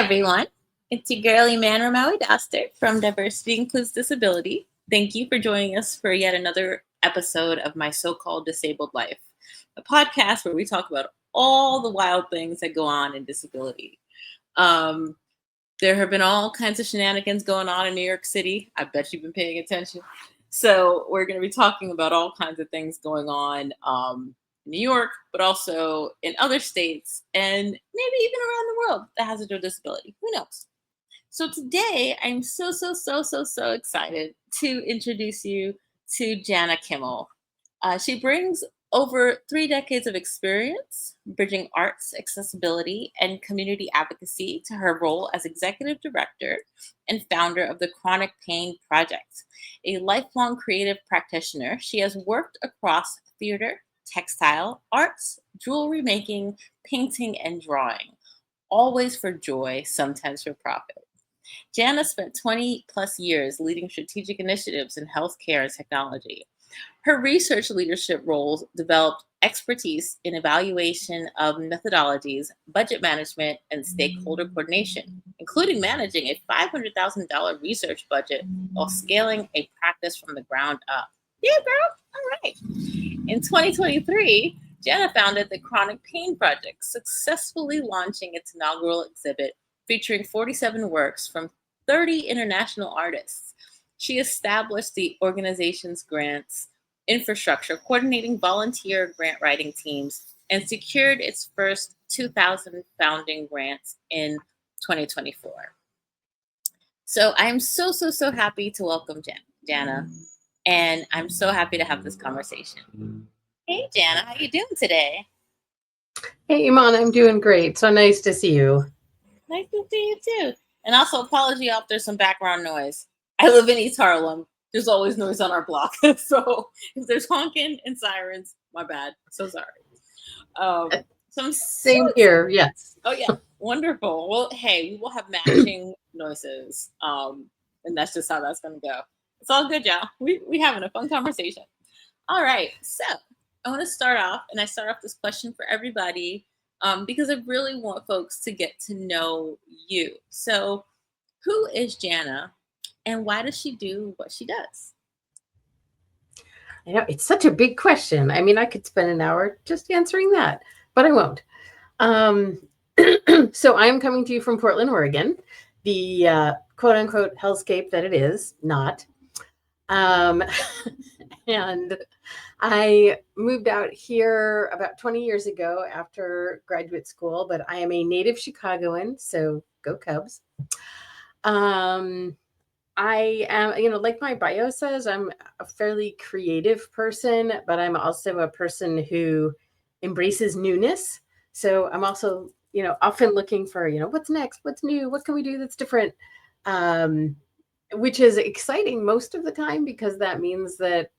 everyone. It's your girly man, Ramawi Doster from Diversity Includes Disability. Thank you for joining us for yet another episode of My So-Called Disabled Life, a podcast where we talk about all the wild things that go on in disability. There have been all kinds of shenanigans going on in New York City. I bet you've been paying attention. So we're going to be talking about all kinds of things going on in New York, but also in other states and maybe even around the world that has to do with disability. Who knows? So today, I'm so excited to introduce you to Janna Kimel. She brings over 3 decades of experience bridging arts, accessibility, and community advocacy to her role as executive director and founder of the Chronic Pain Project. A lifelong creative practitioner, she has worked across theater, textile, arts, jewelry making, painting, and drawing, always for joy, sometimes for profit. Janna spent 20 plus years leading strategic initiatives in healthcare and technology. Her research leadership roles developed expertise in evaluation of methodologies, budget management, and stakeholder coordination, including managing a $500,000 research budget while scaling a practice from the ground up. Yeah, girl. All right. In 2023, Janna founded the Chronic Pain Project, successfully launching its inaugural exhibit featuring 47 works from 30 international artists. She established the organization's grants infrastructure, coordinating volunteer grant writing teams, and secured its first 2,000 founding grants in 2024. So I'm so happy to welcome Janna, and I'm so happy to have this conversation. Hey, Janna, how you doing today? Hey, Iman, I'm doing great. So nice to see you. Nice to see you too. And also, apology if there's some background noise. I live in East Harlem. There's always noise on our block. So if there's honking and sirens, my bad. So sorry. Same here, yes. Oh, yeah. Wonderful. Well, hey, we will have matching noises. And that's just how that's going to go. It's all good, y'all. We having a fun conversation. All right. So I want to start off, and I start off this question for everybody because I really want folks to get to know you. So who is Janna, and why does she do what she does? I know, it's such a big question. I mean, I could spend an hour just answering that, but I won't. So I'm coming to you from Portland, Oregon, the quote unquote hellscape that it is not. And I moved out here about 20 years ago after graduate school, but I am a native Chicagoan, so go Cubs. I am, like my bio says, I'm a fairly creative person, but I'm also a person who embraces newness. So I'm also, often looking for, what's next, what's new, what can we do that's different, which is exciting most of the time because that means that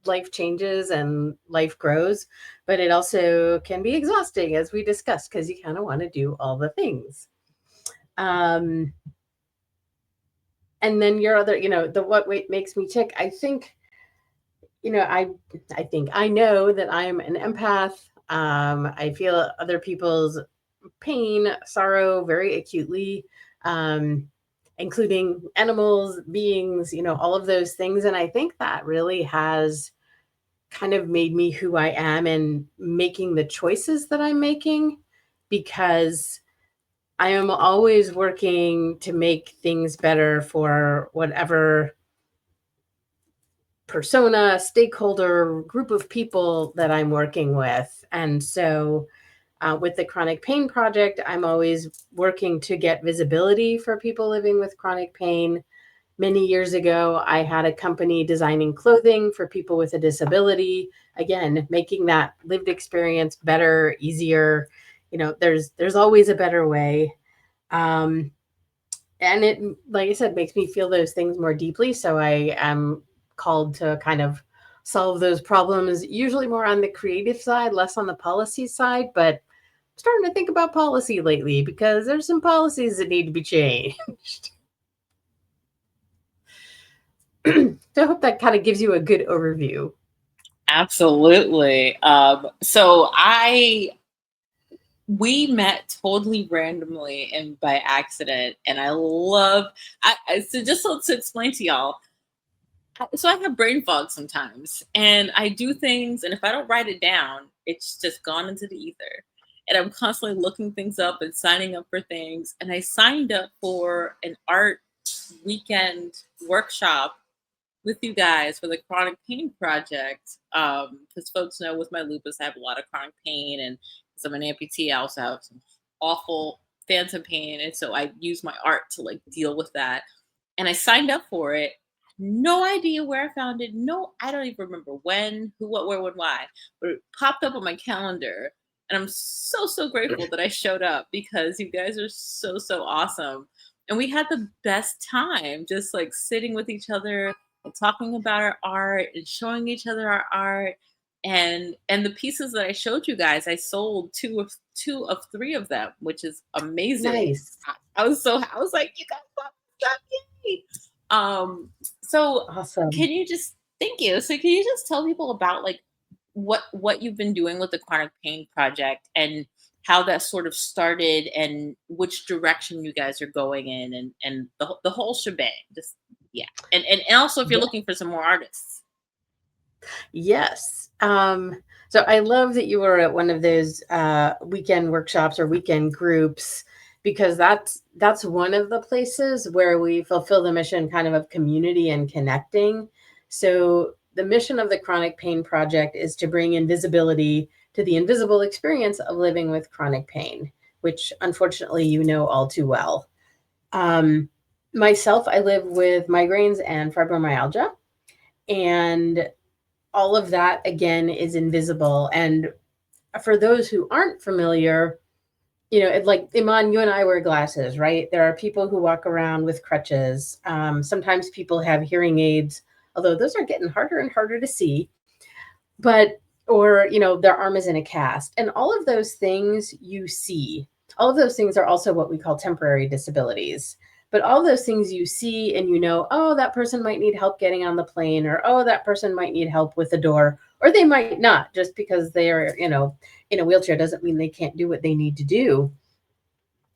life changes and life grows, but it also can be exhausting, as we discussed, because you kind of want to do all the things. And then your other, the what makes me tick. I think, I think I know that I'm an empath. I feel other people's pain, sorrow very acutely, including animals, beings, all of those things. And I think that really has kind of made me who I am and making the choices that I'm making, because I am always working to make things better for whatever persona, stakeholder, group of people that I'm working with. And so with the Chronic Pain Project, I'm always working to get visibility for people living with chronic pain. Many years ago, I had a company designing clothing for people with a disability. Again, making that lived experience better, easier. There's always a better way. And it, like I said, makes me feel those things more deeply. So I am called to kind of solve those problems, usually more on the creative side, less on the policy side. But I'm starting to think about policy lately because there's some policies that need to be changed. So I hope that kind of gives you a good overview. Absolutely. So we met totally randomly and by accident, and so just to explain to y'all, so I have brain fog sometimes, and I do things, and if I don't write it down, it's just gone into the ether. And I'm constantly looking things up and signing up for things. And I signed up for an art weekend workshop with you guys for the chronic pain project. Because folks know with my lupus, I have a lot of chronic pain, and because I'm an amputee, I also have some awful phantom pain, and so I use my art to like deal with that. And I signed up for it. No idea where I found it. No, I don't even remember when, who, what, where, when, why. But it popped up on my calendar, and I'm so grateful that I showed up because you guys are so awesome. And we had the best time just like sitting with each other and talking about our art and showing each other our art. And the pieces that I showed you guys, I sold two of three of them, which is amazing. Nice. I was like, you guys bought stuff, yay! So Awesome. can you just thank you. So can you just tell people about like what you've been doing with the chronic pain project and how that sort of started and which direction you guys are going in and the whole shebang, just yeah, and also if you're Yeah. looking for some more artists. Yes. So I love that you were at one of those weekend workshops or weekend groups, because that's one of the places where we fulfill the mission kind of community and connecting. So the mission of the Chronic Pain Project is to bring invisibility to the invisible experience of living with chronic pain, which unfortunately you know all too well. Myself, I live with migraines and fibromyalgia, and all of that again is invisible. And for those who aren't familiar, like Iman, you and I wear glasses, right? There are people who walk around with crutches. Sometimes people have hearing aids, although those are getting harder and harder to see. But, or, their arm is in a cast. And all of those things you see, all of those things are also what we call temporary disabilities. But all those things you see and oh, that person might need help getting on the plane, or oh, that person might need help with the door, or they might not. Just because they are, in a wheelchair doesn't mean they can't do what they need to do.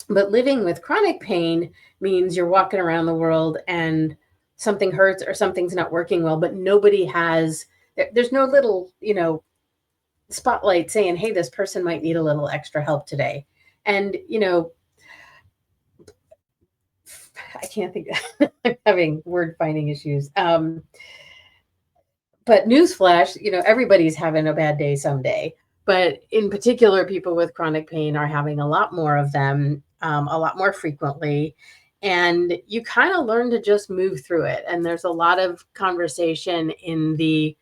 But living with chronic pain means you're walking around the world and something hurts or something's not working well, but there's no little, spotlight saying, hey, this person might need a little extra help today. And, I can't think, I'm having word finding issues. But newsflash, everybody's having a bad day someday. But in particular, people with chronic pain are having a lot more of them, a lot more frequently. And you kind of learn to just move through it. And there's a lot of conversation in the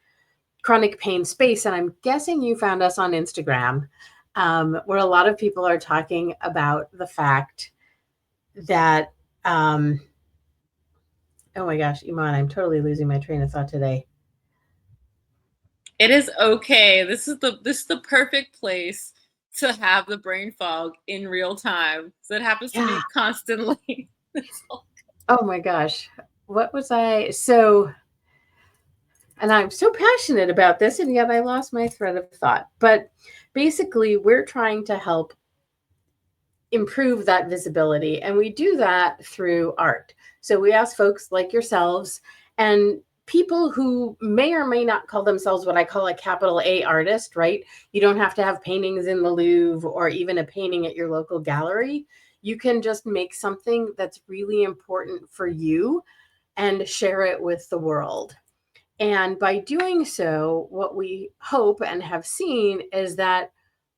chronic pain space. And I'm guessing you found us on Instagram, where a lot of people are talking about the fact that, oh my gosh, Iman, I'm totally losing my train of thought today. It is okay. This is the perfect place to have the brain fog in real time. So it happens to me constantly. Oh my gosh. What was I? So, and I'm so passionate about this, and yet I lost my thread of thought. But basically, we're trying to help improve that visibility, and we do that through art. So we ask folks like yourselves and people who may or may not call themselves what I call a capital A artist, right? You don't have to have paintings in the Louvre or even a painting at your local gallery. You can just make something that's really important for you and share it with the world. And by doing so, what we hope and have seen is that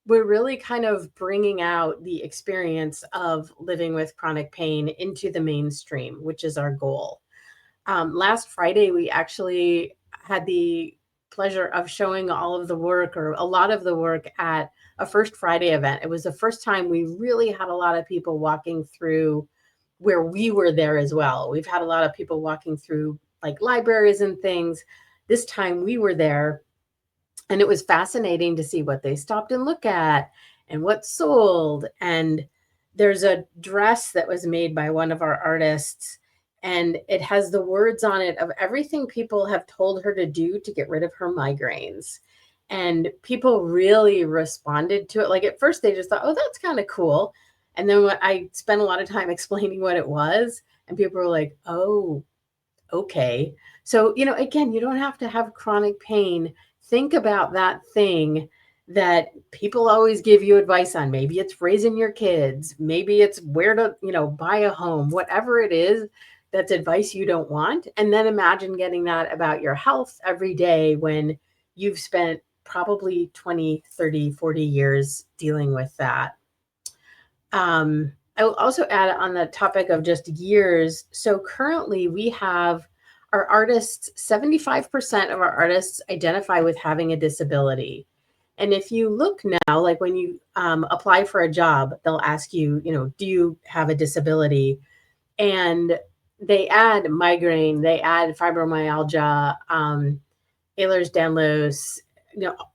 we're really kind of bringing out the experience of living with chronic pain into the mainstream, which is our goal. Last Friday, we actually had the pleasure of showing all of the work, or a lot of the work, at a First Friday event. It was the first time we really had a lot of people walking through where we were there as well. We've had a lot of people walking through like libraries and things. This time we were there, and it was fascinating to see what they stopped and look at and what sold. And there's a dress that was made by one of our artists, and it has the words on it of everything people have told her to do to get rid of her migraines. And people really responded to it. Like at first they just thought, oh, that's kind of cool. And then when I spent a lot of time explaining what it was, and people were like, oh, okay. So, again, you don't have to have chronic pain. Think about that thing that people always give you advice on. Maybe it's raising your kids, maybe it's where to, buy a home, whatever it is, that's advice you don't want. And then imagine getting that about your health every day when you've spent probably 20, 30, 40 years dealing with that. I will also add on the topic of just years. So currently we have our artists, 75% of our artists identify with having a disability. And if you look now, like when you apply for a job, they'll ask you, do you have a disability? And they add migraine, they add fibromyalgia, Ehlers-Danlos,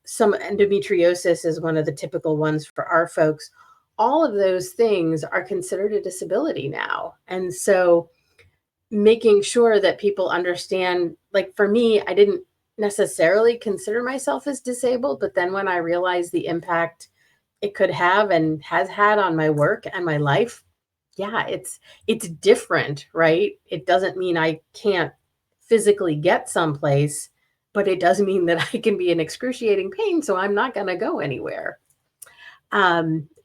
some endometriosis is one of the typical ones for our folks. All of those things are considered a disability now. And so making sure that people understand, like for me, I didn't necessarily consider myself as disabled, but then when I realized the impact it could have and has had on my work and my life, yeah, it's different, right? It doesn't mean I can't physically get someplace, but it does mean that I can be in excruciating pain, so I'm not going to go anywhere.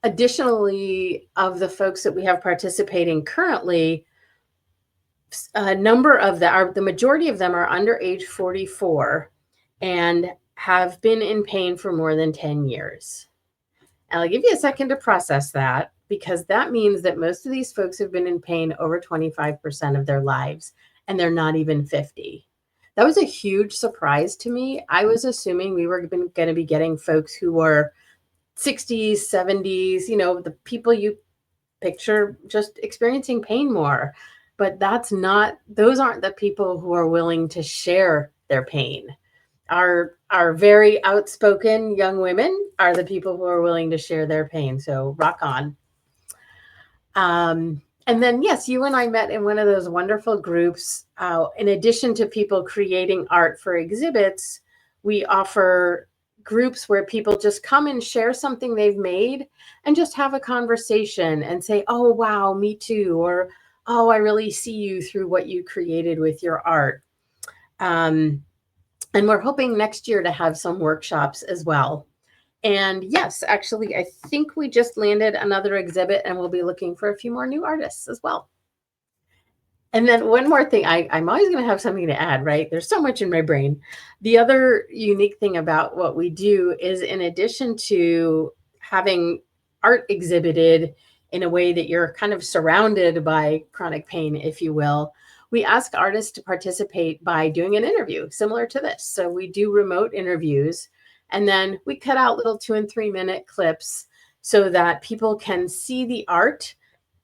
Additionally, of the folks that we have participating currently, a number of the majority of them are under age 44 and have been in pain for more than 10 years. And I'll give you a second to process that, because that means that most of these folks have been in pain over 25% of their lives, and they're not even 50. That was a huge surprise to me. I was assuming we were going to be getting folks who were 60s, 70s, the people you picture just experiencing pain more. But those aren't the people who are willing to share their pain. Our very outspoken young women are the people who are willing to share their pain. So rock on. And then, yes, you and I met in one of those wonderful groups. In addition to people creating art for exhibits, we offer groups where people just come and share something they've made and just have a conversation and say, oh, wow, me too. Or, oh, I really see you through what you created with your art. And we're hoping next year to have some workshops as well. And yes, actually, I think we just landed another exhibit and we'll be looking for a few more new artists as well. And then one more thing, I'm always going to have something to add, right? There's so much in my brain. The other unique thing about what we do is, in addition to having art exhibited in a way that you're kind of surrounded by chronic pain, if you will, we ask artists to participate by doing an interview similar to this. So we do remote interviews, and then we cut out little 2 and 3 minute clips so that people can see the art,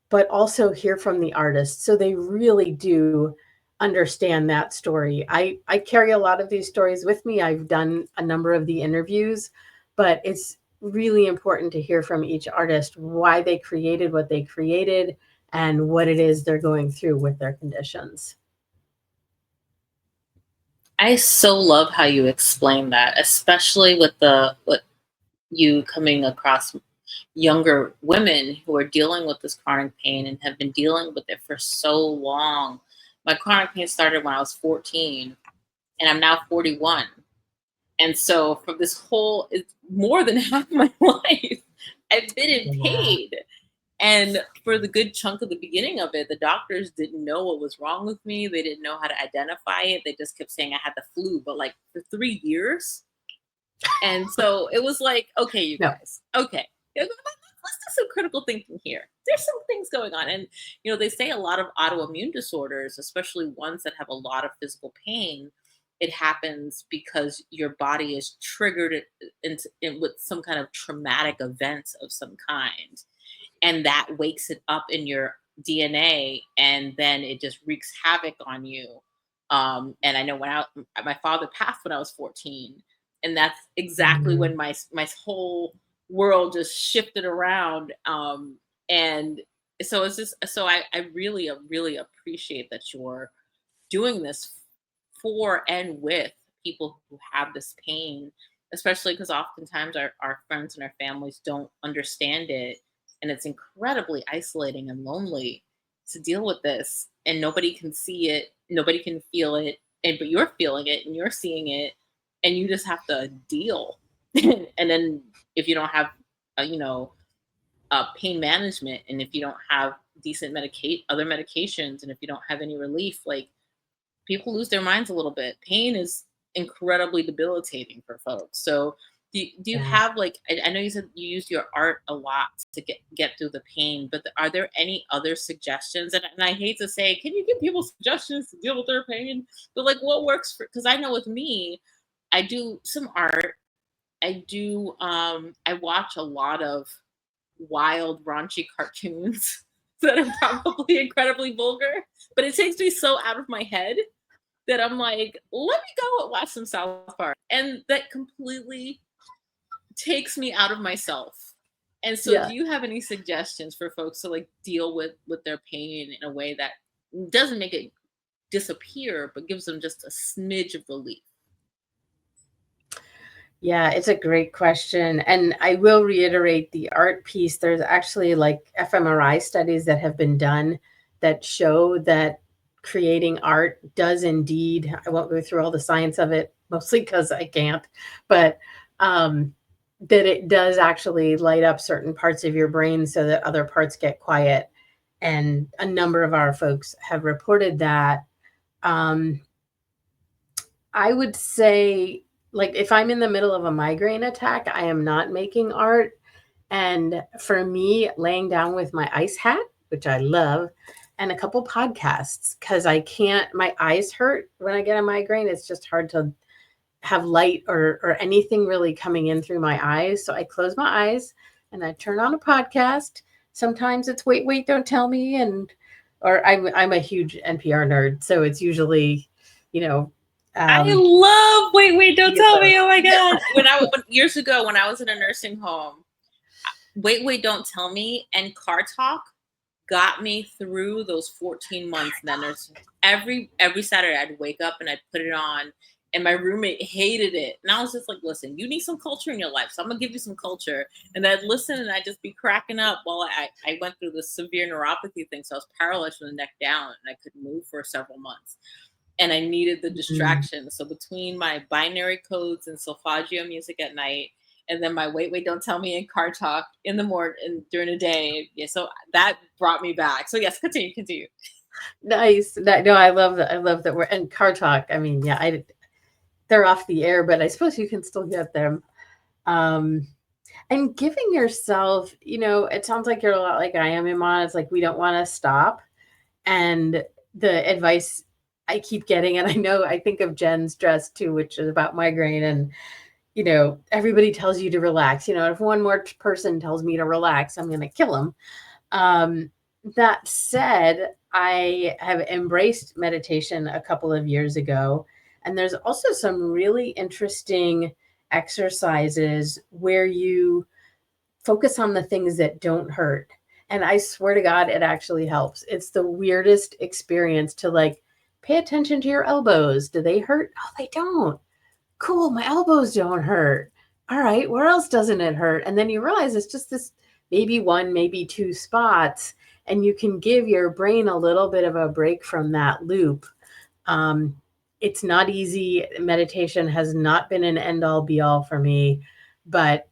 but also hear from the artist. So they really do understand that story. I carry a lot of these stories with me. I've done a number of the interviews, but it's really important to hear from each artist why they created what they created and what it is they're going through with their conditions. I so love how you explain that, especially with you coming across younger women who are dealing with this chronic pain and have been dealing with it for so long. My chronic pain started when I was 14, and I'm now 41. And so for this whole, it's more than half my life, I've been in pain. And for the good chunk of the beginning of it, the doctors didn't know what was wrong with me. They didn't know how to identify it. They just kept saying I had the flu, but like for 3 years. And so it was like, okay, you guys, okay. Let's do some critical thinking here. There's some things going on. And, they say a lot of autoimmune disorders, especially ones that have a lot of physical pain, it happens because your body is triggered with some kind of traumatic event of some kind. And that wakes it up in your DNA, and then it just wreaks havoc on you. And I know my father passed when I was 14, and that's exactly when my whole world just shifted around. And so it's just, so I really appreciate that you're doing this for and with people who have this pain, especially because oftentimes our friends and our families don't understand it. And it's incredibly isolating and lonely to deal with this. And nobody can see it, nobody can feel it, and but you're feeling it and you're seeing it, and you just have to deal. And then if you don't have, you know, pain management, and if you don't have decent medicate other medications, and if you don't have any relief, like people lose their minds a little bit. Pain is incredibly debilitating for folks. So do you Yeah. have like, I know you said you use your art a lot to get through the pain, but are there any other suggestions? And I hate to say, can you give people suggestions to deal with their pain? But like what works for, because I know with me, I do some art. I watch a lot of wild, raunchy cartoons that are probably incredibly vulgar, but it takes me so out of my head that I'm like, let me go and watch some South Park. And that completely takes me out of myself. And so Yeah. do you have any suggestions for folks to like deal with their pain in a way that doesn't make it disappear, but gives them just a smidge of relief? Yeah, it's a great question. And I will reiterate the art piece. There's actually like fMRI studies that have been done that show that creating art does indeed, I won't go through all the science of it, mostly because I can't, but um, that it does actually light up certain parts of your brain so that other parts get quiet. And a number of our folks have reported that. Um, I would say, like, if I'm in the middle of a migraine attack, I am not making art. And for me, laying down with my ice hat, which I love, and a couple podcasts, because I can't, my eyes hurt when I get a migraine. It's just hard to have light or anything really coming in through my eyes. So I close my eyes and I turn on a podcast. Sometimes it's Wait, Wait, Don't Tell Me. Or I'm a huge NPR nerd. So it's usually, you know, I um, love Wait, Wait, Don't Tell UFO. Me. Oh my God. Years ago when I was in a nursing home, Wait, Wait, Don't Tell Me and Car Talk got me through those 14 months. And then there's every Saturday I'd wake up and I'd put it on, and my roommate hated it. And I was just like, listen, you need some culture in your life. So I'm gonna give you some culture. And I'd listen and I'd just be cracking up while I went through this severe neuropathy thing. So I was paralyzed from the neck down and I couldn't move for several months. And I needed the Mm. distraction. So between my binary codes and solfeggio music at night, and then my Wait, Wait, Don't Tell Me and Car Talk in the morning and during the day. Yeah, so that brought me back. So yes, continue. Nice. No, I love that. I love that we're and car talk. I mean, yeah, they're off the air, but I suppose you can still get them. Um, and giving yourself, it sounds like you're a lot like I am, Iman. It's like we don't want to stop. And the advice I keep getting, and I know I think of Jen's dress too, which is about migraine. And, everybody tells you to relax. If one more person tells me to relax, I'm going to kill them. Um, that said, I have embraced meditation a couple of years ago. And there's also some really interesting exercises where you focus on the things that don't hurt. And I swear to God, it actually helps. It's the weirdest experience to like pay attention to your elbows. Do they hurt? Oh, they don't. Cool. My elbows don't hurt. All right. Where else doesn't it hurt? And then you realize it's just this maybe one, maybe two spots. And you can give your brain a little bit of a break from that loop. Um, it's not easy. Meditation has not been an end all be all for me, but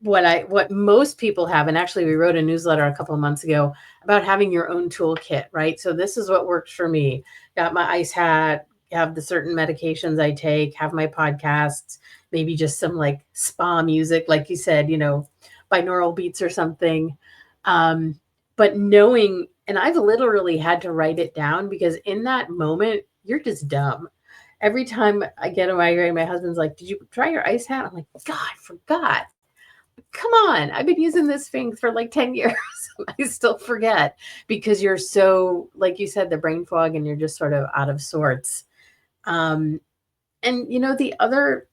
what most people have, and actually we wrote a newsletter a couple of months ago about having your own toolkit, right? So this is what works for me. Got my ice hat, have the certain medications I take, have my podcasts, maybe just some like spa music, like you said, binaural beats or something. But knowing, and I've literally had to write it down because in that moment, you're just dumb. Every time I get a migraine, my husband's like, "Did you try your ice hat?" I'm like, "God, I forgot." Come on, I've been using this thing for like 10 years. I still forget because you're so, like you said, the brain fog and you're just sort of out of sorts. Um, and the other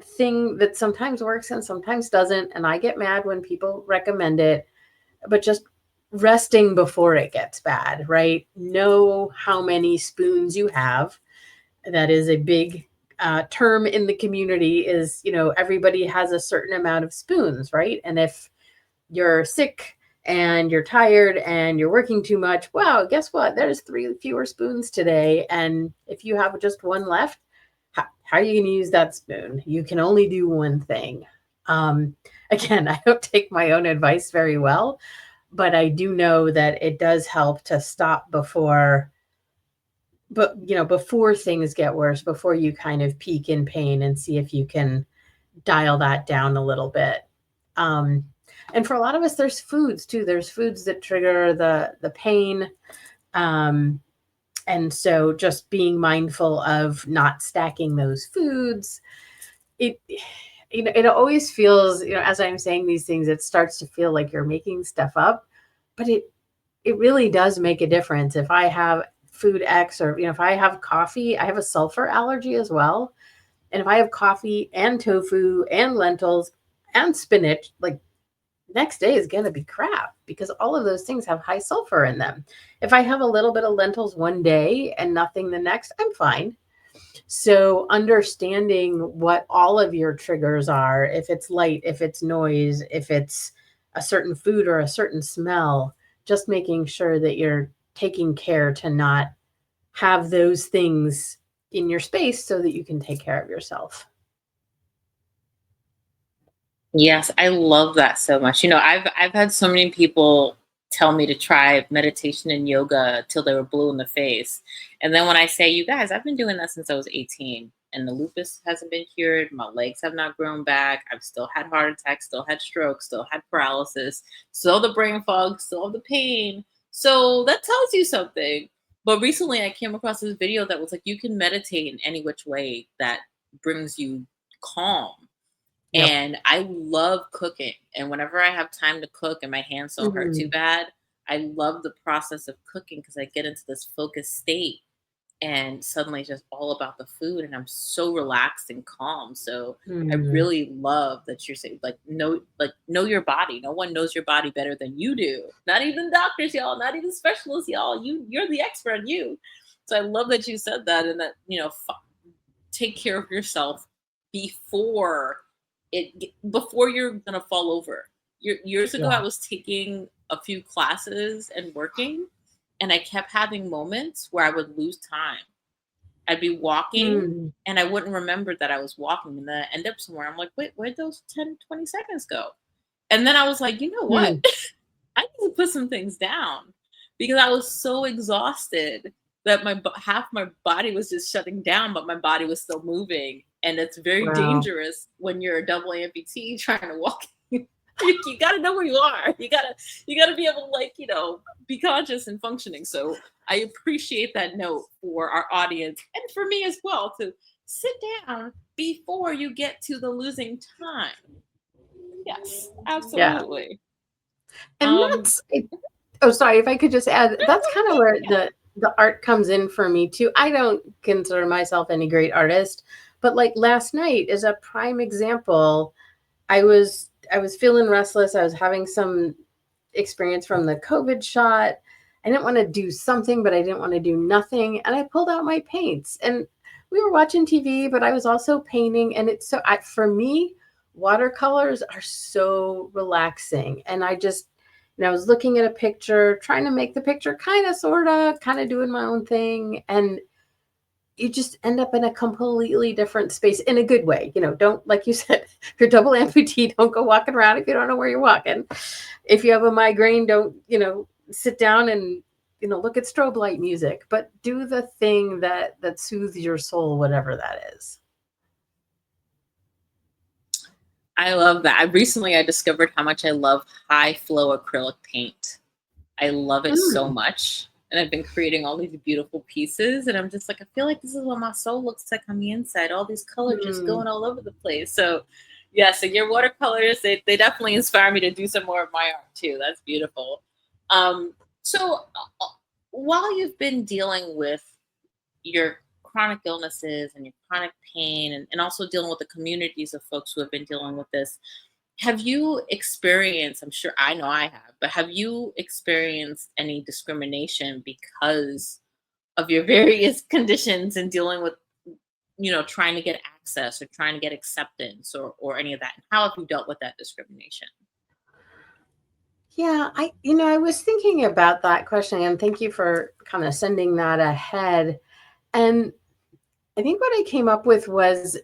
thing that sometimes works and sometimes doesn't, and I get mad when people recommend it, but just resting before it gets bad, right? Know how many spoons you have. That is a big term in the community is, everybody has a certain amount of spoons, right? And if you're sick and you're tired and you're working too much, wow, guess what? There's 3 fewer spoons today. And if you have just one left, how are you going to use that spoon? You can only do one thing. Again, I don't take my own advice very well, but I do know that it does help to stop before things get worse, before you kind of peak in pain, and see if you can dial that down a little bit. And for a lot of us, there's foods too. There's foods that trigger the pain. And so just being mindful of not stacking those foods. It always feels, as I'm saying these things, it starts to feel like you're making stuff up, but it really does make a difference. If I have food X, or if I have coffee, I have a sulfur allergy as well. And if I have coffee and tofu and lentils and spinach, like, next day is going to be crap, because all of those things have high sulfur in them. If I have a little bit of lentils one day and nothing the next, I'm fine. So understanding what all of your triggers are, if it's light, if it's noise, if it's a certain food or a certain smell, just making sure that you're taking care to not have those things in your space so that you can take care of yourself. Yes, I love that so much. I've had so many people tell me to try meditation and yoga till they were blue in the face. And then when I say, you guys, I've been doing that since I was 18, and the lupus hasn't been cured, my legs have not grown back, I've still had heart attacks, still had strokes, still had paralysis, still the brain fog, still the pain. So that tells you something. But recently I came across this video that was like, you can meditate in any which way that brings you calm. Yep. And I love cooking. And whenever I have time to cook and my hands don't hurt too bad, I love the process of cooking, because I get into this focused state and suddenly it's just all about the food, and I'm so relaxed and calm. So I really love that you're saying, know your body. No one knows your body better than you do. Not even doctors, y'all, not even specialists, y'all. You're the expert on you. So I love that you said that, and that, take care of yourself before you're gonna fall over. Years ago, I was taking a few classes and working, and I kept having moments where I would lose time. I'd be walking and I wouldn't remember that I was walking, and then I end up somewhere. I'm like, wait, where'd those 10, 20 seconds go? And then I was like, you know what? I need to put some things down, because I was so exhausted that half my body was just shutting down, but my body was still moving. And it's very dangerous when you're a double amputee trying to walk. You got to know where you are. You got to be able to, be conscious and functioning. So I appreciate that note for our audience, and for me as well, to sit down before you get to the losing time. Yes, absolutely. And sorry, if I could just add, that's kind of where the art comes in for me too. I don't consider myself any great artist, but like last night is a prime example. I was feeling restless. I was having some experience from the COVID shot. I didn't want to do something, but I didn't want to do nothing. And I pulled out my paints, and we were watching TV, but I was also painting. And it's for me, watercolors are so relaxing. And I just, I was looking at a picture, trying to make the picture kind of doing my own thing. And you just end up in a completely different space in a good way. Don't, like you said, if you're double amputee, don't go walking around if you don't know where you're walking. If you have a migraine, don't, sit down and, look at strobe light music, but do the thing that soothes your soul, whatever that is. I love that. I discovered how much I love high flow acrylic paint. I love it so much. And I've been creating all these beautiful pieces, and I'm just like, I feel like this is what my soul looks like on the inside. All these colors just going all over the place. So yeah, so your watercolors, they definitely inspire me to do some more of my art too. That's beautiful. So while you've been dealing with your chronic illnesses and your chronic pain, and also dealing with the communities of folks who have been dealing with this, have you experienced, I'm sure I know I have, but have you experienced any discrimination because of your various conditions and dealing with trying to get access or trying to get acceptance or any of that? How have you dealt with that discrimination? Yeah, I was thinking about that question, and thank you for kind of sending that ahead. And I think what I came up with was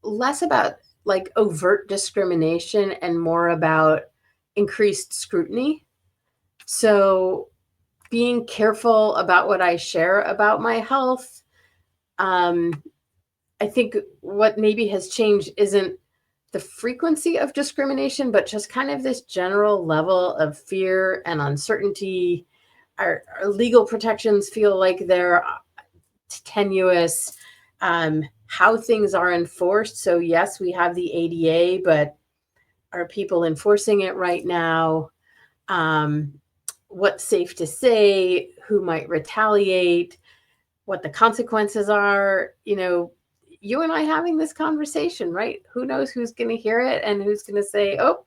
less about like overt discrimination and more about increased scrutiny. So being careful about what I share about my health. I think what maybe has changed isn't the frequency of discrimination, but just kind of this general level of fear and uncertainty. Our legal protections feel like they're tenuous. How things are enforced. So, yes, we have the ADA, but are people enforcing it right now? What's safe to say? Who might retaliate? What the consequences are? You and I having this conversation, right? Who knows who's going to hear it and who's going to say, oh,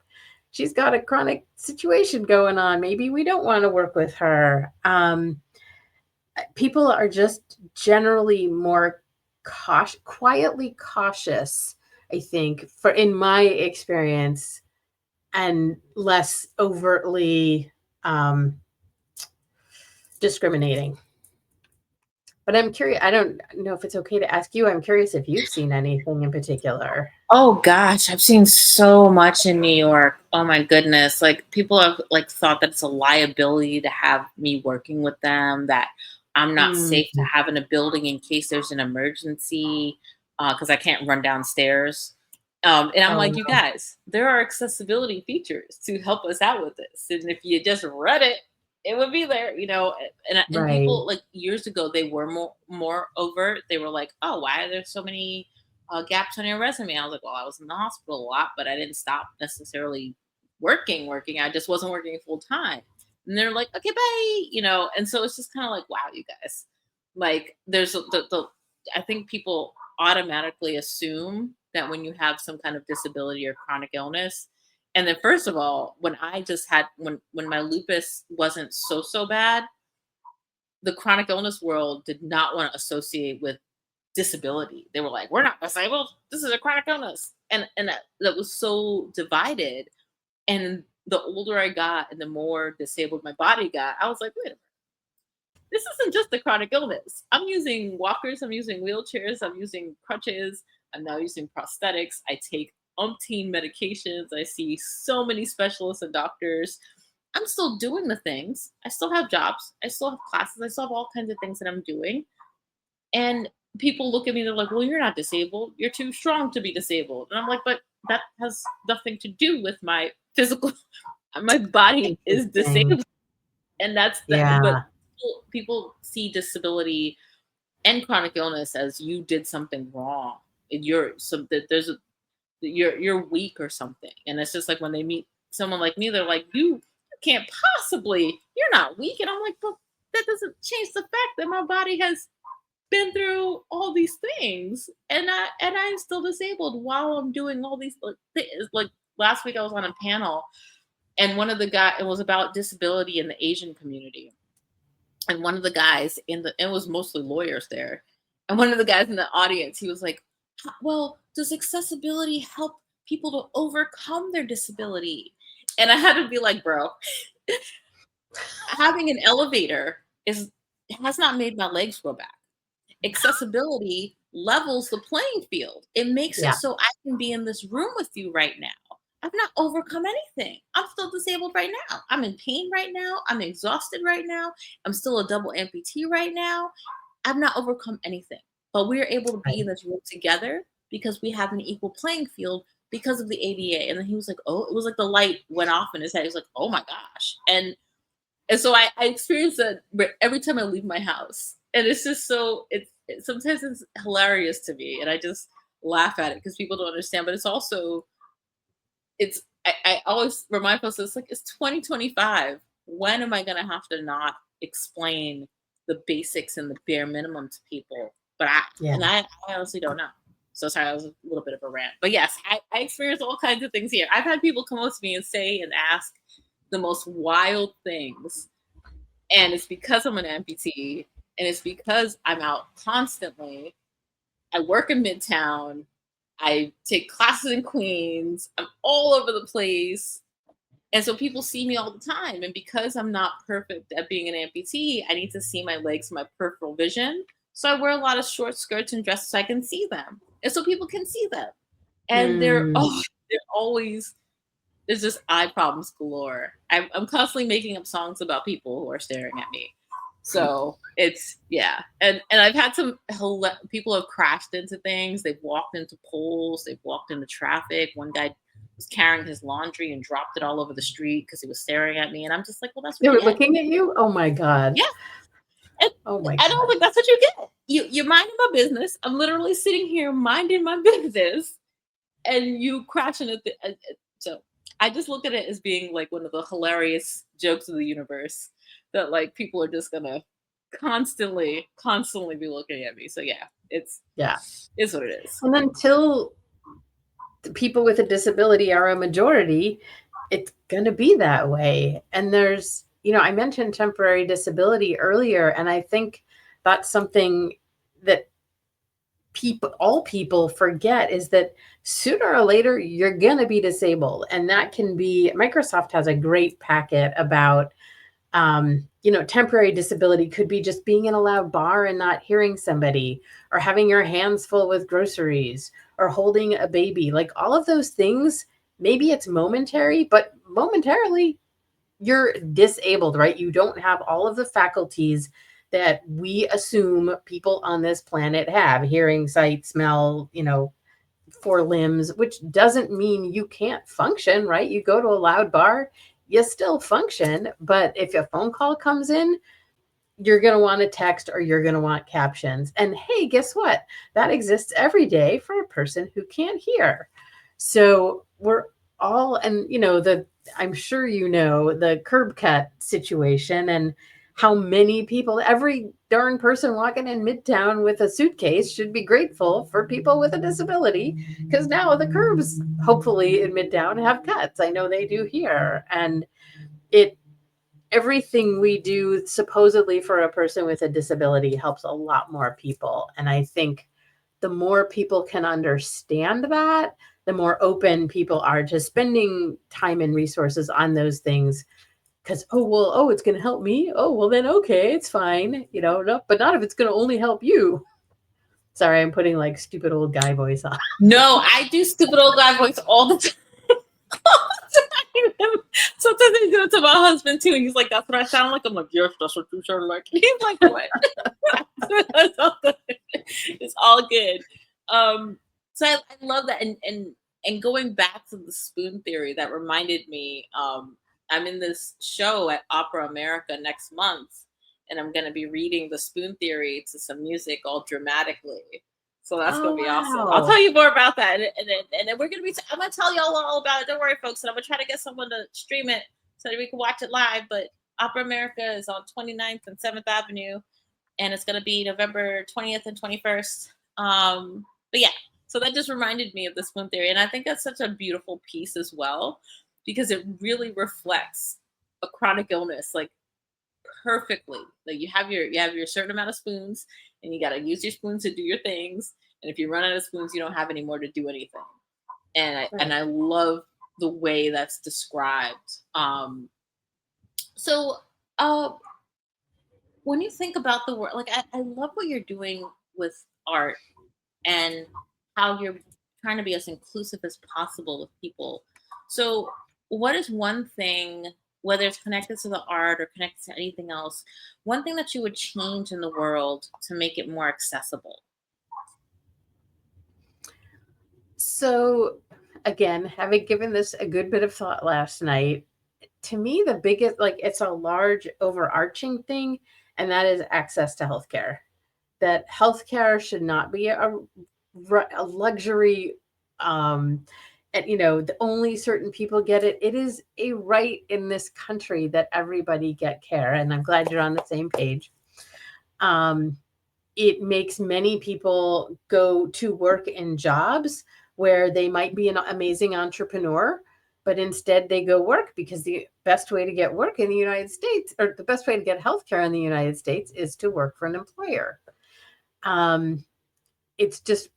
she's got a chronic situation going on. Maybe we don't want to work with her. People are just generally more quietly cautious, I think, in my experience, and less overtly discriminating. But I'm curious, I don't know if it's okay to ask you. I'm curious if you've seen anything in particular. Oh gosh, I've seen so much in New York. Oh my goodness. Like people have like thought that it's a liability to have me working with them, that I'm not safe to Mm, have in a building in case there's an emergency, because I can't run downstairs. And I'm oh like, you no. guys, there are accessibility features to help us out with this. And if you just read it, it would be there. And Right. people like years ago, they were more overt. They were like, oh, why are there so many gaps on your resume? I was like, well, I was in the hospital a lot, but I didn't stop necessarily working. I just wasn't working full time. And they're like, okay, bye. And so it's just kind of like, wow, you guys, like I think people automatically assume that when you have some kind of disability or chronic illness, and then first of all, when I just had when my lupus wasn't so bad, the chronic illness world did not want to associate with disability. They were like, "We're not disabled. This is a chronic illness," and that was so divided. And the older I got, and the more disabled my body got, I was like, "Wait a minute, this isn't just a chronic illness. I'm using walkers. I'm using wheelchairs. I'm using crutches. I'm now using prosthetics. I take umpteen medications. I see so many specialists and doctors. I'm still doing the things. I still have jobs. I still have classes. I still have all kinds of things that I'm doing." And people look at me, they're like, well, you're not disabled. You're too strong to be disabled. And I'm like, but that has nothing to do with my physical, my body is Interesting. disabled. And that's that. But Yeah. people see disability and chronic illness as you did something wrong. And you're weak or something. And it's just like when they meet someone like me, they're like, you can't possibly, you're not weak. And I'm like, but that doesn't change the fact that my body has been through all these things, and I'm still disabled while I'm doing all these things. Like last week I was on a panel, and one of the guys, it was about disability in the Asian community, and one of the guys it was mostly lawyers there, and one of the guys in the audience, he was like, well, does accessibility help people to overcome their disability? And I had to be like, bro, having an elevator is has not made my legs grow back. Accessibility levels the playing field. It makes it Yeah. so I can be in this room with you right now. I've not overcome anything. I'm still disabled right now. I'm in pain right now. I'm exhausted right now. I'm still a double amputee right now. I've not overcome anything. But we're able to be in Right. this room together because we have an equal playing field because of the ADA. And then he was like, oh, it was like the light went off in his head. He was like, oh my gosh. And so I experience that every time I leave my house. And it's just sometimes it's hilarious to me. And I just laugh at it because people don't understand. But it's also, I always remind myself, it's like, it's 2025. When am I going to have to not explain the basics and the bare minimum to people? But Yeah. I honestly don't know. So sorry, that was a little bit of a rant. But yes, I experience all kinds of things here. I've had people come up to me and say and ask the most wild things. And it's because I'm an amputee, and it's because I'm out constantly. I work in Midtown. I take classes in Queens. I'm all over the place. And so people see me all the time. And because I'm not perfect at being an amputee, I need to see my legs, my peripheral vision. So I wear a lot of short skirts and dresses so I can see them. And so people can see them. And Mm. they're always, there's just eye problems galore. I'm constantly making up songs about people who are staring at me. So it's, yeah. And I've had some people have crashed into things. They've walked into poles. They've walked into traffic. One guy was carrying his laundry and dropped it all over the street because he was staring at me. And I'm just like, well, that's what They you were get. looking at you? Oh my God. Yeah. And Oh my I don't God. think that's what you get. You're minding my business. I'm literally sitting here minding my business, and you crash into so I just look at it as being like one of the hilarious jokes of the universe that like people are just gonna constantly be looking at me. So yeah, Yeah. it's what it is. And until people with a disability are a majority, it's going to be that way. And there's, I mentioned temporary disability earlier, and I think that's something that all people forget is that sooner or later you're going to be disabled. And that can be, Microsoft has a great packet about temporary disability could be just being in a loud bar and not hearing somebody, or having your hands full with groceries, or holding a baby. Like all of those things, maybe it's momentary, but momentarily you're disabled, right? You don't have all of the faculties that we assume people on this planet have: hearing, sight, smell, four limbs, which doesn't mean you can't function, right? You go to a loud bar, you still function. But if a phone call comes in, you're going to want to text, or you're going to want captions. And hey, guess what? That exists every day for a person who can't hear. So we're all, and I'm sure the curb cut situation, and how many people, every darn person walking in Midtown with a suitcase should be grateful for people with a disability, because now the curbs, hopefully in Midtown, have cuts. I know they do here. And it everything we do supposedly for a person with a disability helps a lot more people. And I think the more people can understand that, the more open people are to spending time and resources on those things. Because, it's going to help me. Oh, well, then, okay, it's fine. No, but not if it's going to only help you. Sorry, I'm putting like stupid old guy voice on. No, I do stupid old guy voice all the time. Sometimes I do it to my husband too, and he's like, "That's what I sound like." I'm like, "Yes, that's what you sound like." He's like, "What?" It's all good. So I love that, and going back to the spoon theory, that reminded me. I'm in this show at Opera America next month, and I'm going to be reading the spoon theory to some music all dramatically. So that's Oh, going to be awesome. I'll tell wow. you more about that. And then we're going to be, I'm going to tell y'all all about it. Don't worry, folks. And I'm going to try to get someone to stream it so that we can watch it live. But Opera America is on 29th and 7th Avenue. And it's going to be November 20th and 21st. But yeah, so that just reminded me of the spoon theory. And I think that's such a beautiful piece as well, because it really reflects a chronic illness like perfectly. Like you have your certain amount of spoons, and you got to use your spoons to do your things. And if you run out of spoons, you don't have any more to do anything. And I love the way that's described. So when you think about the world, like I love what you're doing with art, and how you're trying to be as inclusive as possible with people. So what is one thing, whether it's connected to the art or connected to anything else, one thing that you would change in the world to make it more accessible? So, again, having given this a good bit of thought last night, to me, the biggest, like, it's a large overarching thing, and that is access to healthcare. That healthcare should not be a luxury, and the only certain people get it. It is a right in this country that everybody get care, and I'm glad you're on the same page. Um, it makes many people go to work in jobs where they might be an amazing entrepreneur, but instead they go work because the best way to get work in the United States, or the best way to get healthcare in the United States, is to work for an employer. Um, it's just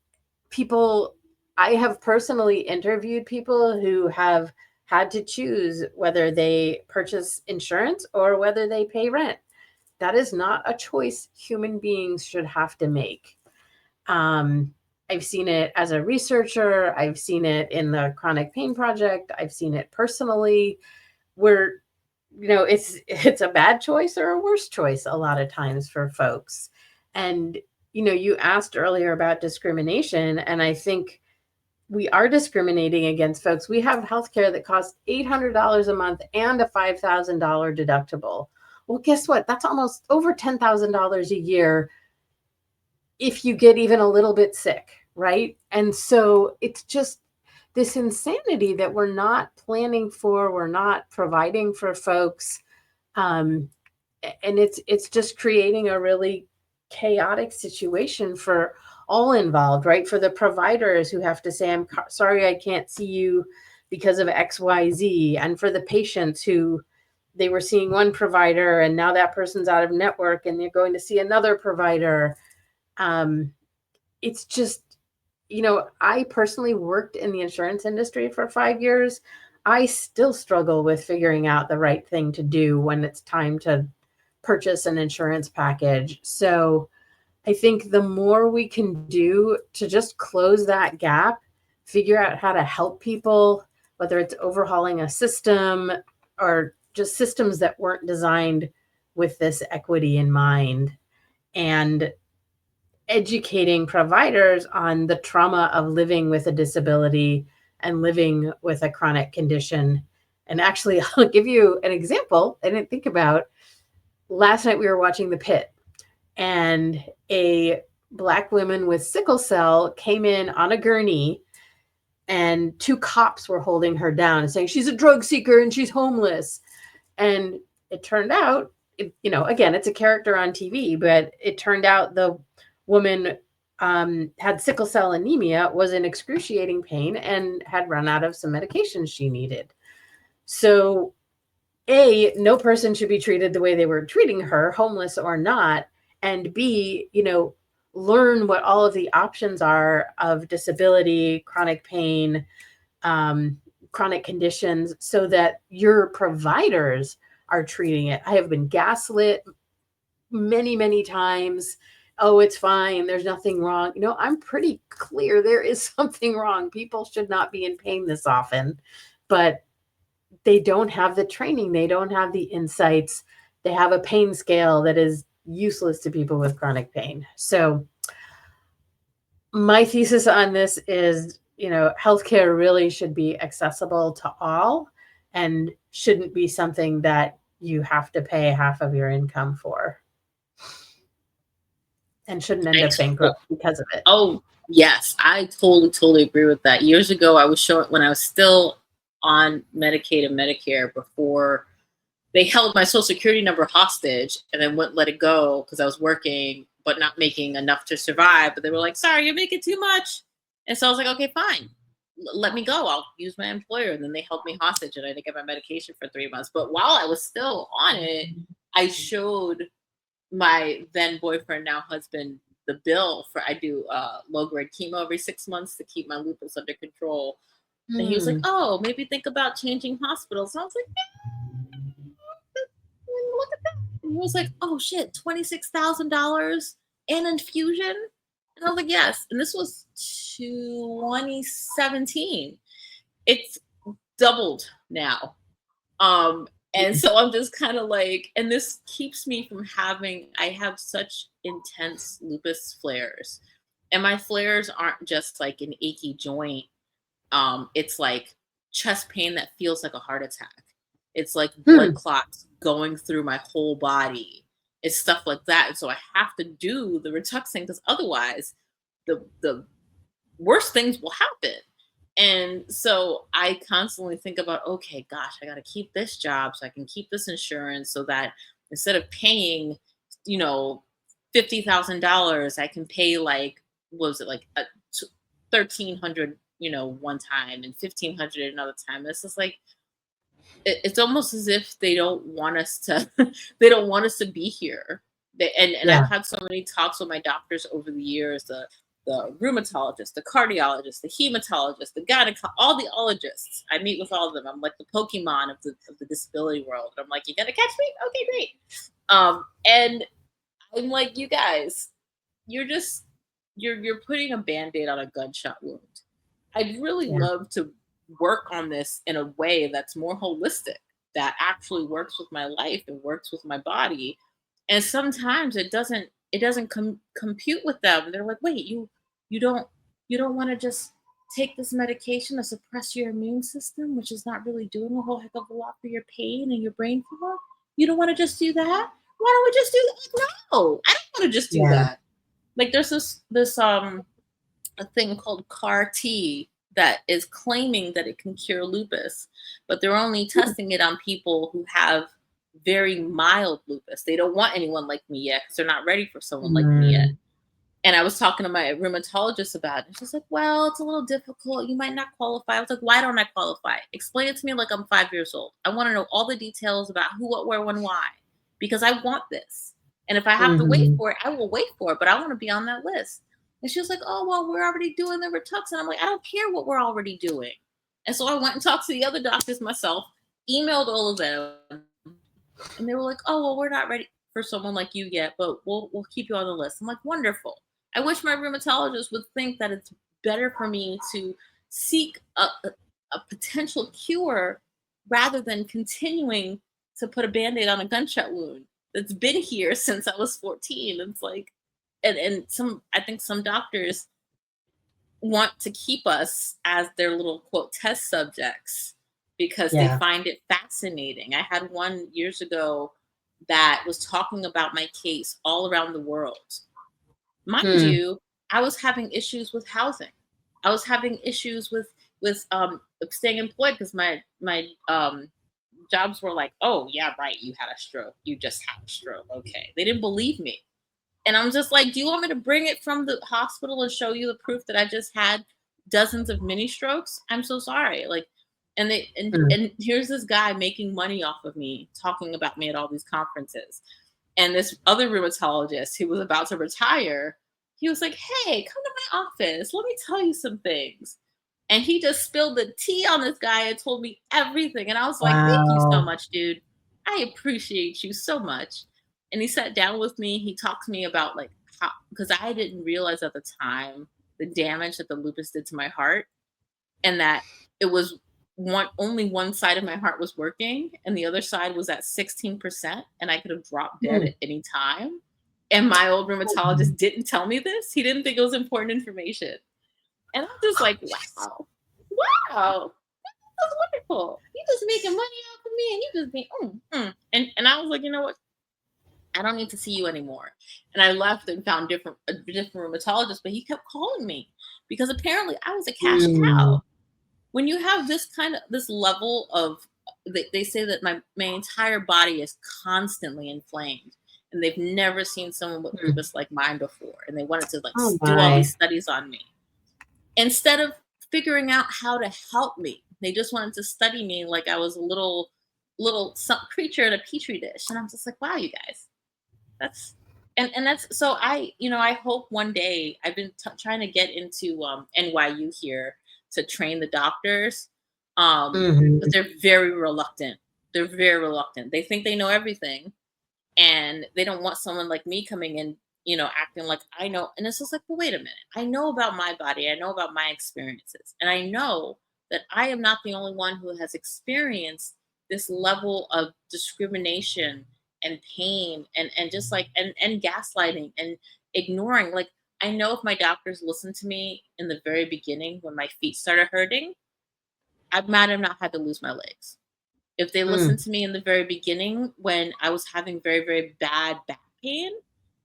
people, I have personally interviewed people who have had to choose whether they purchase insurance or whether they pay rent. That is not a choice human beings should have to make. I've seen it as a researcher. I've seen it in the Chronic Pain Project. I've seen it personally, where it's a bad choice or a worse choice a lot of times for folks. And you asked earlier about discrimination, and I think we are discriminating against folks. We have healthcare that costs $800 a month and a $5,000 deductible. Well, guess what? That's almost over $10,000 a year if you get even a little bit sick, right? And so it's just this insanity that we're not planning for, we're not providing for folks. And it's just creating a really chaotic situation for all involved, right? For the providers who have to say, I'm sorry, I can't see you because of XYZ. And for the patients who they were seeing one provider and now that person's out of network and they're going to see another provider. It's just, I personally worked in the insurance industry for 5 years. I still struggle with figuring out the right thing to do when it's time to purchase an insurance package. So I think the more we can do to just close that gap, figure out how to help people, whether it's overhauling a system or just systems that weren't designed with this equity in mind, and educating providers on the trauma of living with a disability and living with a chronic condition. And actually, I'll give you an example I didn't think about. Last night we were watching The Pit, and a Black woman with sickle cell came in on a gurney, and 2 cops were holding her down and saying she's a drug seeker and she's homeless. And it turned out, again, it's a character on TV, but it turned out the woman had sickle cell anemia, was in excruciating pain, and had run out of some medications she needed. So, A, no person should be treated the way they were treating her, homeless or not. And B, learn what all of the options are of disability, chronic pain, chronic conditions, so that your providers are treating it. I have been gaslit many, many times. Oh, it's fine. There's nothing wrong. I'm pretty clear there is something wrong. People should not be in pain this often, but they don't have the training. They don't have the insights. They have a pain scale that is useless to people with chronic pain. So my thesis on this is, healthcare really should be accessible to all and shouldn't be something that you have to pay half of your income for, and shouldn't end up bankrupt because of it. Oh, yes. I totally agree with that. Years ago, I was showing, when I was still on Medicaid and Medicare, before they held my social security number hostage and then wouldn't let it go because I was working but not making enough to survive. But they were like, sorry, you're making too much. And so I was like, okay, fine. Let me go. I'll use my employer. And then they held me hostage and I didn't get my medication for 3 months. But while I was still on it, I showed my then boyfriend, now husband, the bill for, I do low grade chemo every 6 months to keep my lupus under control. And he was like, oh, maybe think about changing hospitals. And I was like, look at that. And he was like, oh shit, $26,000 in infusion? And I was like, yes. And this was 2017. It's doubled now. And so I'm just kind of like, and this keeps me from I have such intense lupus flares. And my flares aren't just like an achy joint. It's like chest pain that feels like a heart attack. It's like blood clots going through my whole body. It's stuff like that. And so I have to do the Rituxan because otherwise the worst things will happen. And so I constantly think about, okay, gosh, I got to keep this job so I can keep this insurance so that instead of paying, $50,000, I can pay like, what was it, like $1,300, one time and $1,500 another time. This is like, it's almost as if they don't want us to, they don't want us to be here. And I've had so many talks with my doctors over the years, the rheumatologist, the cardiologist, the hematologist, the gynecologist, all the ologists. I meet with all of them. I'm like the Pokemon of the disability world. I'm like, you gonna catch me? Okay, great. And I'm like, you guys, you're putting a band-aid on a gunshot wound. I'd really Yeah. love to work on this in a way that's more holistic, that actually works with my life and works with my body. And sometimes it doesn't compute with them. They're like, wait, you don't you don't want to just take this medication to suppress your immune system, which is not really doing a whole heck of a lot for your pain and your brain fog. You don't want to just do that? Why don't we just do that? No, I don't want to just do Yeah. that. Like there's this a thing called CAR T that is claiming that it can cure lupus, but they're only Hmm. testing it on people who have very mild lupus. They don't want anyone like me yet because they're not ready for someone like me yet. Mm. And I was talking to my rheumatologist about it. She's like, well, it's a little difficult. You might not qualify. I was like, why don't I qualify? Explain it to me like I'm 5 years old. I want to know all the details about who, what, where, when, why, because I want this. And if I have to wait Mhm. for it, I will wait for it, but I want to be on that list. And she was like, oh, well, we're already doing the Rituxan. I'm like, I don't care what we're already doing. And so I went and talked to the other doctors myself, emailed all of them, and they were like, "Oh, well, we're not ready for someone like you yet, but we'll keep you on the list." I'm like, "Wonderful." I wish my rheumatologist would think that it's better for me to seek a potential cure rather than continuing to put a band-aid on a gunshot wound that's been here since I was 14. It's like, and some I think some doctors want to keep us as their little quote test subjects because they Yeah. find it fascinating. I had one years ago that was talking about my case all around the world. Mind Hmm. you, I was having issues with housing. I was having issues with staying employed because my jobs were like, oh yeah, right, you had a stroke. You just had a stroke. Okay. They didn't believe me. And I'm just like, do you want me to bring it from the hospital and show you the proof that I just had dozens of mini strokes? I'm so sorry. Like, and they Hmm. and here's this guy making money off of me, talking about me at all these conferences. And this other rheumatologist who was about to retire, he was like, hey, come to my office. Let me tell you some things. And he just spilled the tea on this guy and told me everything. And I was like, thank you so Wow. much, dude. I appreciate you so much. And he sat down with me. He talked to me about like how, because I didn't realize at the time the damage that the lupus did to my heart, and that it was only one side of my heart was working and the other side was at 16%, and I could have dropped dead Hmm. at any time. And my old Hmm. rheumatologist didn't tell me this. He didn't think it was important information. And I'm just like, wow, wow, that's wonderful. You just making money off of me, and you just be And I was like, you know what? I don't need to see you anymore. And I left and found a different rheumatologist, but he kept calling me because apparently I was a cash Hmm. cow. When you have this level of, they say that my entire body is constantly inflamed, and they've never seen someone with Hmm. lupus like mine before, and they wanted to like Oh do all these my. studies on me instead of figuring out how to help me. They just wanted to study me like I was a little some creature in a petri dish. And I'm just like, wow, you guys, that's and that's so I hope one day. I've been trying to get into NYU here to train the doctors, but Mhm. they're very reluctant. They think they know everything, and they don't want someone like me coming in, acting like I know. And it's just like, well, wait a minute, I know about my body, I know about my experiences, and I know that I am not the only one who has experienced this level of discrimination and pain, and just like and gaslighting and ignoring. Like, I know if my doctors listened to me in the very beginning when my feet started hurting, I might have not had to lose my legs. If they Mm. listened to me in the very beginning when I was having very, very bad back pain,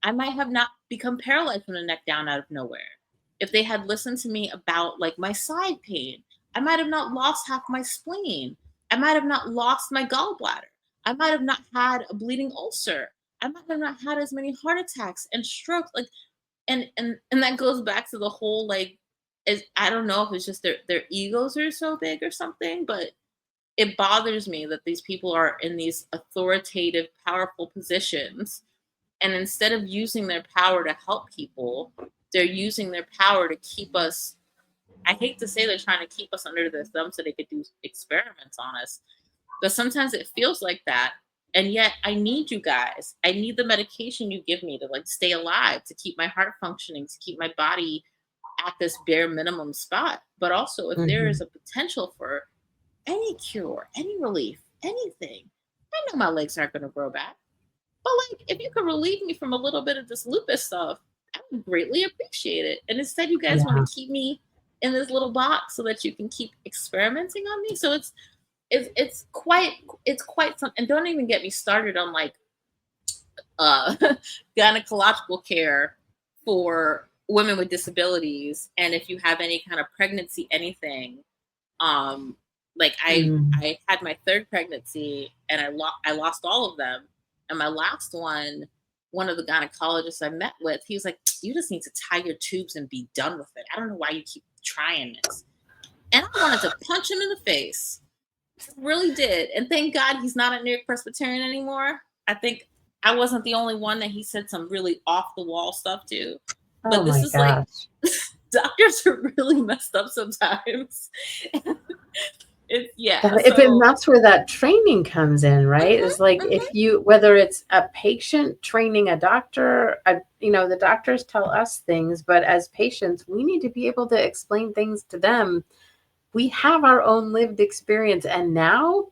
I might have not become paralyzed from the neck down out of nowhere. If they had listened to me about like my side pain, I might have not lost half my spleen. I might have not lost my gallbladder. I might have not had a bleeding ulcer. I might have not had as many heart attacks and strokes. Like, and that goes back to the whole like, is I don't know if it's just their egos are so big or something, but it bothers me that these people are in these authoritative, powerful positions. And instead of using their power to help people, they're using their power to keep us. I hate to say they're trying to keep us under their thumb so they could do experiments on us, but sometimes it feels like that. And yet I need you guys. I need the medication you give me to like stay alive, to keep my heart functioning, to keep my body at this bare minimum spot. But also, if there is Mhm. a potential for any cure, any relief, anything, I know my legs aren't going to grow back. But like, if you could relieve me from a little bit of this lupus stuff, I would greatly appreciate it. And instead, you guys want Yeah. to keep me in this little box so that you can keep experimenting on me. So it's quite something. And don't even get me started on like uh, gynecological care for women with disabilities, and if you have any kind of pregnancy anything. um like Mm. I had my third pregnancy and I lost all of them, and my last one of the gynecologists I met with, he was like, you just need to tie your tubes and be done with it. I don't know why you keep trying this. And I wanted to punch him in the face. I really did. And thank God he's not a New York Presbyterian anymore. I think I wasn't the only one that he said some really off the wall stuff to. Oh But this my is like, gosh. doctors are really messed up sometimes. It's, yeah. And So, that's where that training comes in, right? mhm, It's like mhm, if you, whether it's a patient training a doctor, the doctors tell us things, but as patients, we need to be able to explain things to them. We have our own lived experience. And now,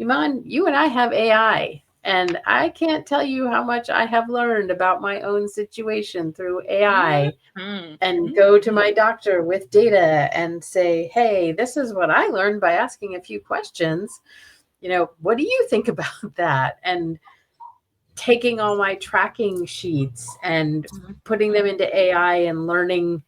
Iman, you and I have AI. And I can't tell you how much I have learned about my own situation through AI, mhm, and mhm, go to my doctor with data and say, hey, this is what I learned by asking a few questions. What do you think about that? And taking all my tracking sheets and mhm, putting them into AI and learning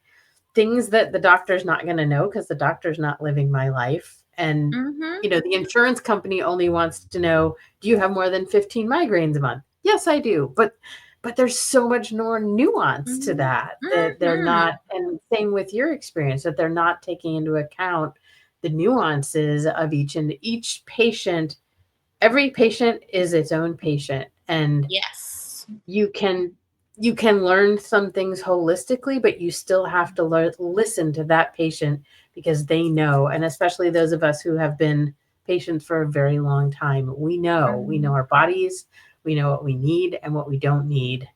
things that the doctor's not going to know because the doctor's not living my life. And, mhm, the insurance company only wants to know, do you have more than 15 migraines a month? Yes, I do. But there's so much more nuance to mhm, that they're mhm, not, and same with your experience, that they're not taking into account the nuances of each patient. Every patient is its own patient, and yes. you can learn some things holistically, but you still have to listen to that patient because they know. And especially those of us who have been patients for a very long time, we know Mhm, our bodies, we know what we need and what we don't need.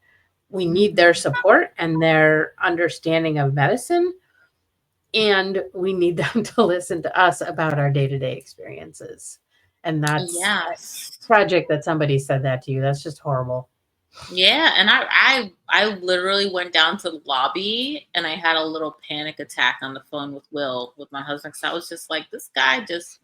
We need their mhm. support and their understanding of medicine, and we need them to listen to us about our day-to-day experiences. And that's Yes. tragic that somebody said that to you. That's just horrible. Yeah, and I literally went down to the lobby and I had a little panic attack on the phone with Will, with my husband, because I was just like, this guy just.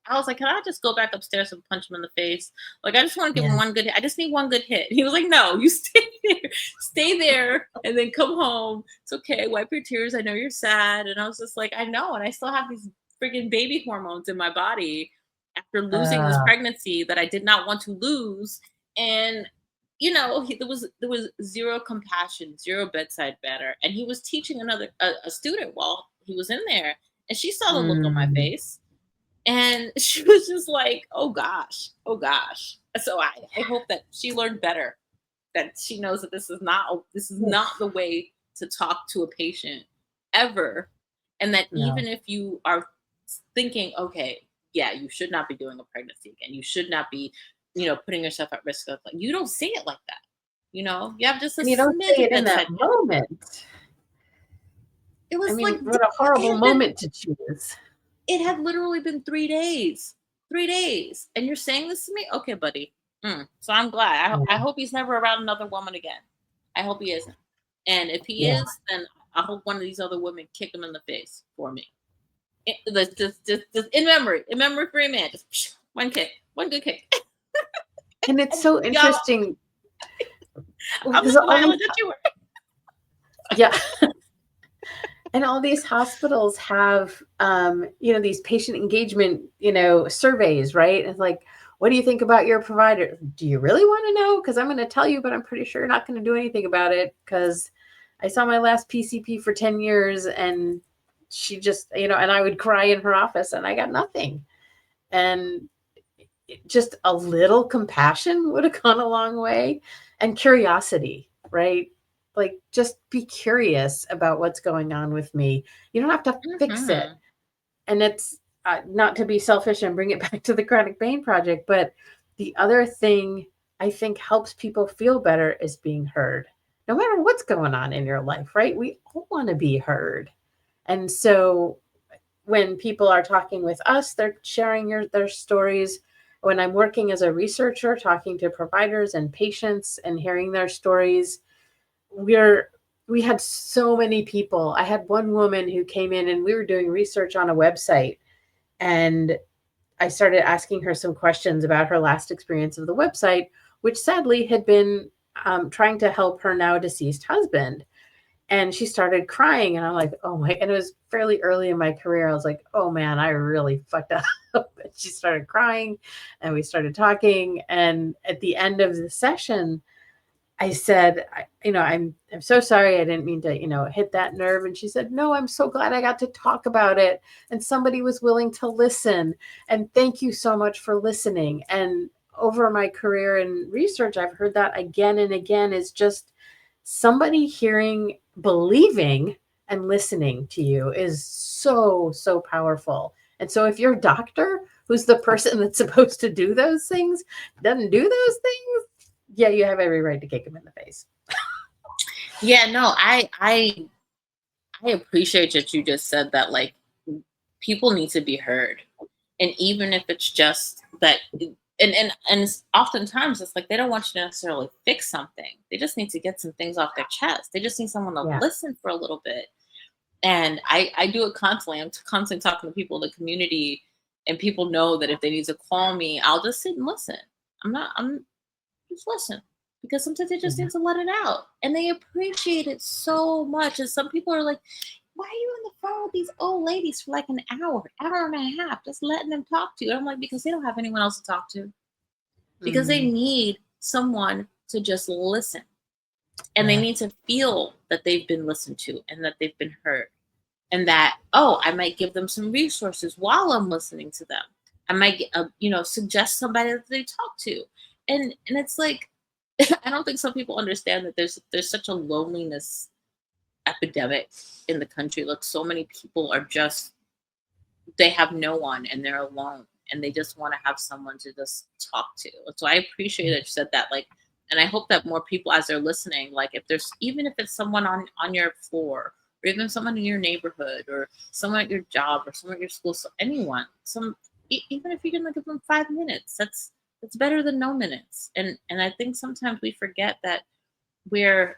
I was like, can I just go back upstairs and punch him in the face? Like, I just want to give him Yeah. one good hit. I just need one good hit. He was like, no, you stay there, and then come home. It's okay. Wipe your tears. I know you're sad. And I was just like, I know, and I still have these freaking baby hormones in my body after losing this Uh, pregnancy that I did not want to lose. And there was zero compassion, zero bedside manner, and he was teaching a student while he was in there, and she saw the look on my mm, face, and she was just like, oh gosh, oh gosh. So I hope that she learned better, that she knows that this is not the way to talk to a patient ever, and that no. even if you are thinking, okay, yeah, you should not be doing a pregnancy again, you should not be, putting yourself at risk of, like, you don't say it like that. You have just a And you don't smidge say of it in that bedside manner. moment. It I was like mean, what a horrible it had been moment to choose. it had literally been 3 days. 3 days. And you're saying this to me? Okay, buddy. So I'm glad. I Yeah. hope he's never around another woman again. I hope he isn't. And if he Yeah. is, then I hope one of these other women kick him in the face for me. Just in memory for a man. Just one kick, one good kick. And it's And so y'all, interesting I'm because the all these, violent that you were. yeah, and all these hospitals have, these patient engagement, surveys, right? It's like, what do you think about your provider? Do you really want to know? Because I'm going to tell you, but I'm pretty sure you're not going to do anything about it because I saw my last PCP for 10 years and she just, and I would cry in her office and I got nothing. And just a little compassion would have gone a long way, and curiosity, right? Like, just be curious about what's going on with me. You don't have to fix it. Mm-hmm. And it's not to be selfish and bring it back to the chronic pain project, but the other thing I think helps people feel better is being heard. No matter what's going on in your life, right? We all want to be heard. And so when people are talking with us, they're sharing their stories. When I'm working as a researcher, talking to providers and patients and hearing their stories, we had so many people. I had one woman who came in and we were doing research on a website, and I started asking her some questions about her last experience of the website, which sadly had been trying to help her now deceased husband. And she started crying, and I'm like, oh my, and it was fairly early in my career. I was like, oh man, I really fucked up. And she started crying, and we started talking. And at the end of the session, I said, I'm so sorry. I didn't mean to, hit that nerve. And she said, no, I'm so glad I got to talk about it. And somebody was willing to listen. And thank you so much for listening. And over my career in research, I've heard that again and again, is just somebody hearing, believing, and listening to you is so, so powerful. And so if your doctor, who's the person that's supposed to do those things, doesn't do those things, yeah, you have every right to kick him in the face. Yeah, no, I appreciate that you just said that, like, people need to be heard. And even if it's just that, and oftentimes it's like they don't want you to necessarily fix something. They just need to get some things off their chest. They just need someone to Yeah. listen for a little bit. And I do it constantly. I'm constantly talking to people in the community, and people know that if they need to call me, I'll just sit and listen. I'm just listen, because sometimes they just Yeah. need to let it out, and they appreciate it so much. And some people are like, why are you on the phone with these old ladies for like an hour and a half, just letting them talk to you? And I'm like, because they don't have anyone else to talk to, because they need someone to just listen, and they Yeah. need to feel that they've been listened to and that they've been heard, and that, oh, I might give them some resources while I'm listening to them. I might suggest somebody that they talk to. And it's like, I don't think some people understand that there's such a loneliness epidemic in the country. Like, so many people are just, they have no one and they're alone, and they just want to have someone to just talk to. So I appreciate that you said that. Like, and I hope that more people, as they're listening, like, if there's, even if it's someone on your floor, or even someone in your neighborhood, or someone at your job, or someone at your school, so anyone, even if you can, like, give them 5 minutes, that's better than no minutes. And I think sometimes we forget that we are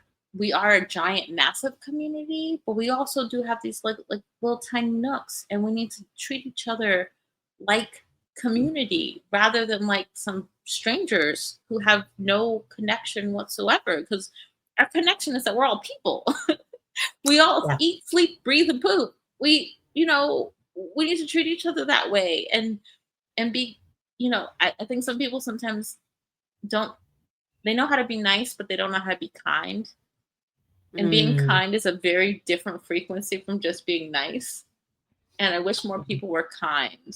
a giant, massive community, but we also do have these like little tiny nooks, and we need to treat each other like community rather than like some strangers who have no connection whatsoever. Because our connection is that we're all people. We all Yeah. eat, sleep, breathe, and poop. We need to treat each other that way, and be, I think some people sometimes don't, they know how to be nice, but they don't know how to be kind. And being Mm. kind is a very different frequency from just being nice. And I wish more people were kind,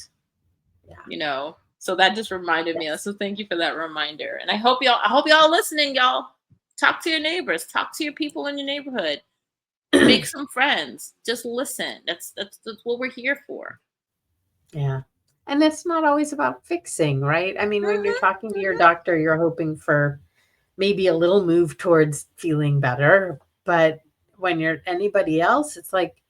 Yeah. So that just reminded me. Yes. So thank you for that reminder. And I hope y'all listening, y'all. Talk to your neighbors, talk to your people in your neighborhood, make some friends. Just listen. That's what we're here for. Yeah. And it's not always about fixing, right? I mean, when you're Mhm, talking to your mhm. doctor, you're hoping for maybe a little move towards feeling better. But when you're anybody else, it's like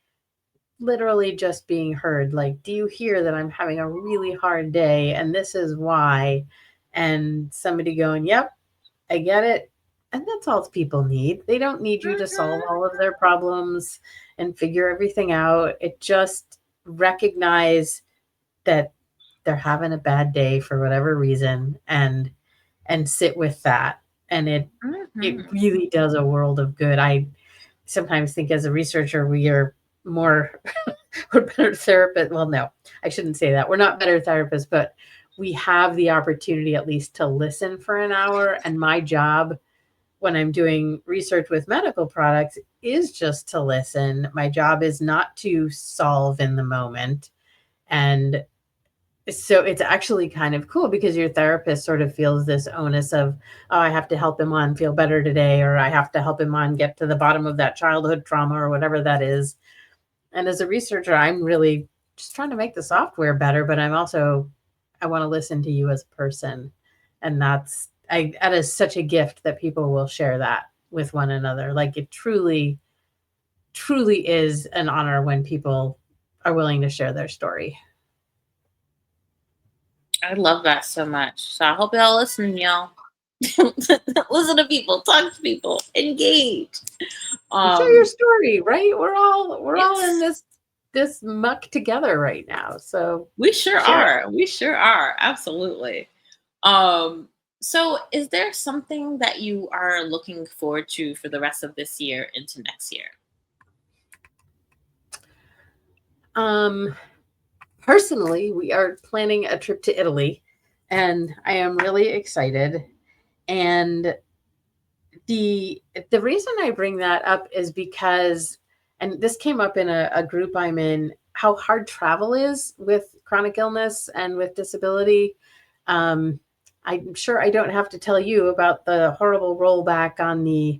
literally just being heard. Like, do you hear that I'm having a really hard day and this is why? And somebody going, yep, I get it. And that's all people need. They don't need you to solve Mhm. all of their problems and figure everything out. It just recognize that they're having a bad day for whatever reason, and sit with that. And it Mhm. really does a world of good. I sometimes think as a researcher we are more we're better therapists. Well, no, I shouldn't say that. We're not better therapists, but we have the opportunity at least to listen for an hour. And my job when I'm doing research with medical products is just to listen. My job is not to solve in the moment. And So it's actually kind of cool because your therapist sort of feels this onus of, oh, I have to help him on feel better today, or I have to help him on get to the bottom of that childhood trauma or whatever that is. And as a researcher, I'm really just trying to make the software better, but I want to listen to you as a person. And that is such a gift that people will share that with one another. Like it truly, truly is an honor when people are willing to share their story. I love that so much. So I hope y'all listen, y'all. Listen to people, talk to people, engage. And share your Um, story, right? We're all in yes, this muck together right now. So we sure share it. are. We sure are. Absolutely. Um, so is there something that you are looking forward to for the rest of this year into next year? Um, Personally, we are planning a trip to Italy, and I am really excited. And the reason I bring that up is because, and this came up in a group I'm in, how hard travel is with chronic illness and with disability. Um, I'm sure I don't have to tell you about the horrible rollback on the,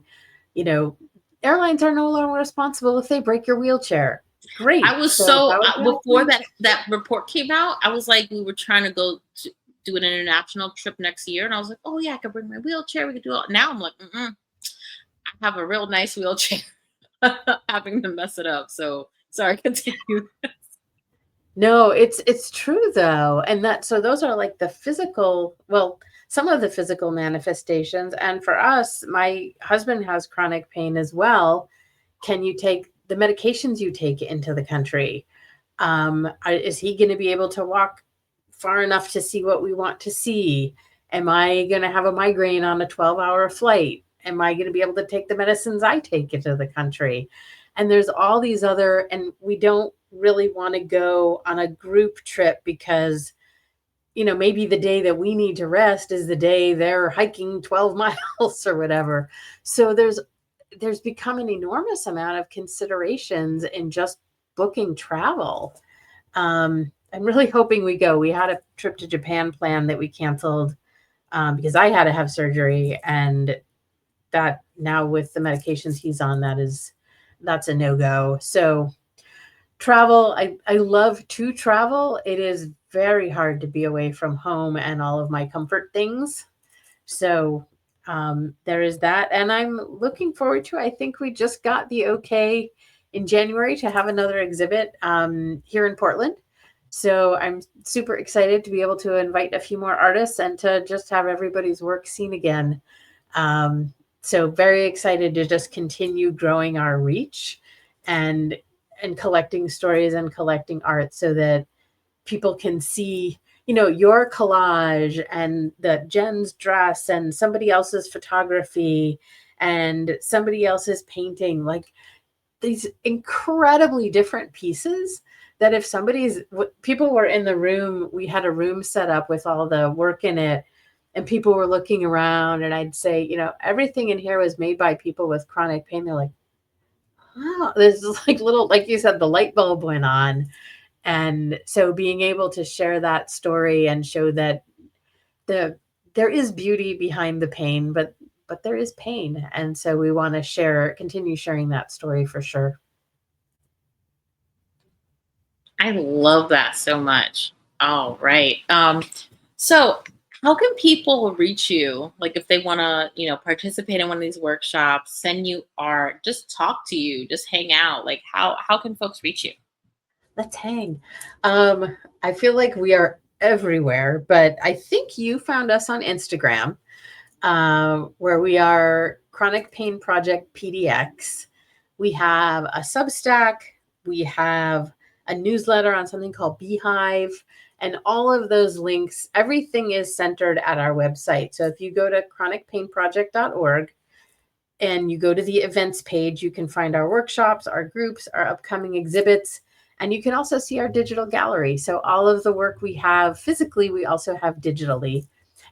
you know, airlines are no longer responsible if they break your wheelchair. I Great. was So so how is that before going? that report came out, I was like, we were trying to go to do an international trip next year, and I was like, oh yeah, I could bring my wheelchair. We could do it. Now I'm like, I have a real nice wheelchair, having to mess it up. So sorry, continue. No, it's true though. And that so those are like the physical, well, some of the physical manifestations. And for us, my husband has chronic pain as well. Can you take the medications you take into the country? Is he going to be able to walk far enough to see what we want to see? Am I going to have a migraine on a 12-hour flight? Am I going to be able to take the medicines I take into the country? And there's all these other, and we don't really want to go on a group trip because, maybe the day that we need to rest is the day they're hiking 12 miles or whatever. So there's become an enormous amount of considerations in just booking travel. I'm really hoping we go. We had a trip to Japan planned that we canceled because I had to have surgery, and that now with the medications he's on, that's a no go. So travel, I love to travel. It is very hard to be away from home and all of my comfort things. So there is that. And I'm looking forward to, I think we just got the okay in January to have another exhibit here in Portland. So I'm super excited to be able to invite a few more artists and to just have everybody's work seen again. Um, so very excited to just continue growing our reach and collecting stories and collecting art so that people can see, your collage and the Jen's dress and somebody else's photography and somebody else's painting, like these incredibly different pieces that if people were in the room, we had a room set up with all the work in it, and people were looking around, and I'd say, everything in here was made by people with chronic pain. They're like, oh, this is like little, like you said, the light bulb went on. And so being able to share that story and show that there is beauty behind the pain, but there is pain. And so we want to continue sharing that story for sure. I love that so much. All right. So how can people reach you? Like if they want to, participate in one of these workshops, send you art, just talk to you, just hang out. Like how can folks reach you? Let's hang. I feel like we are everywhere, but I think you found us on Instagram, where we are Chronic Pain Project PDX. We have a Substack. We have a newsletter on something called Beehive. And all of those links, everything is centered at our website. So if you go to chronicpainproject.org and you go to the events page, you can find our workshops, our groups, our upcoming exhibits, and you can also see our digital gallery. So all of the work we have physically, we also have digitally.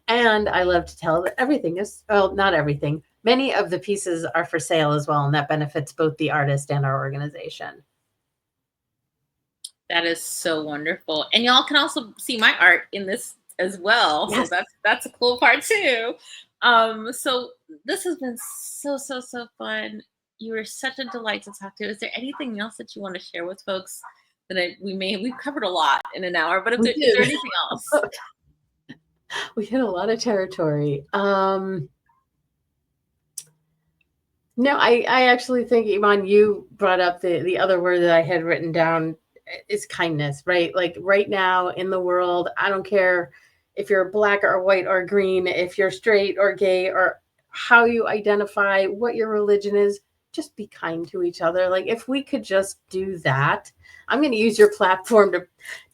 And I love to tell that everything is, well, not everything. Many of the pieces are for sale as well, and that benefits both the artist and our organization. That is so wonderful. And y'all can also see my art in this as well. So Yes. that's a cool part too. So this has been so fun. You were such a delight to talk to. Is there anything else that you want to share with folks that we've covered a lot in an hour, but We is there did. anything else? We hit a lot of territory. No, I actually think, Iman, you brought up the other word that I had written down is kindness, right? Like right now in the world, I don't care if you're black or white or green, if you're straight or gay or how you identify, what your religion is, just be kind to each other. Like if we could just do that, I'm going to use your platform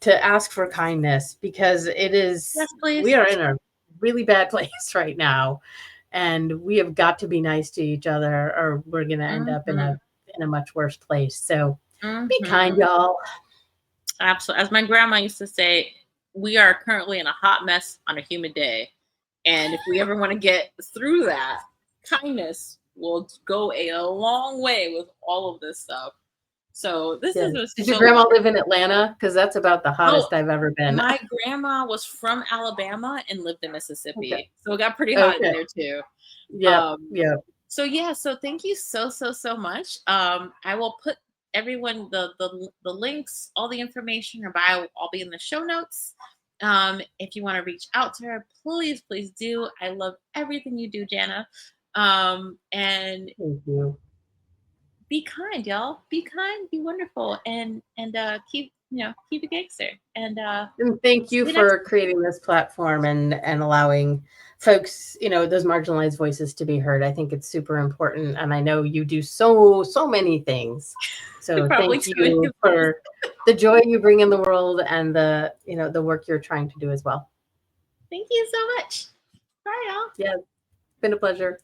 to ask for kindness because Yes, we please. are in a really bad place right now and we have got to be nice to each other or we're going to end up in Hmm. a much worse place. So be kind, Hmm. y'all. Absolutely. As my grandma used to say, we are currently in a hot mess on a humid day. And if we ever want to get through that, kindness will go a long way with all of this stuff. So this Yes. has been Did your so grandma live wonderful. in Atlanta? Because that's about the Oh, hottest I've ever been. my grandma was from Alabama and lived in Okay. Mississippi. So it got pretty hot in Okay. there too. Yep. Um, Yep. so yeah, so thank you so much. I will put everyone the links, all the information, her bio will all be in the show notes. If you want to reach out to her, please do. I love everything you do, Janna. And Thank you. be kind, y'all. Be kind, be wonderful, and keep keep it gangster. And And thank see you you next for creating this platform and allowing folks, those marginalized voices to be heard. I think it's super important. And I know you do so many things. time. So Probably thank too many you for the joy you bring in the world and the work you're trying to do as well. Thank you so much. Bye, y'all. Yeah, it's been a pleasure.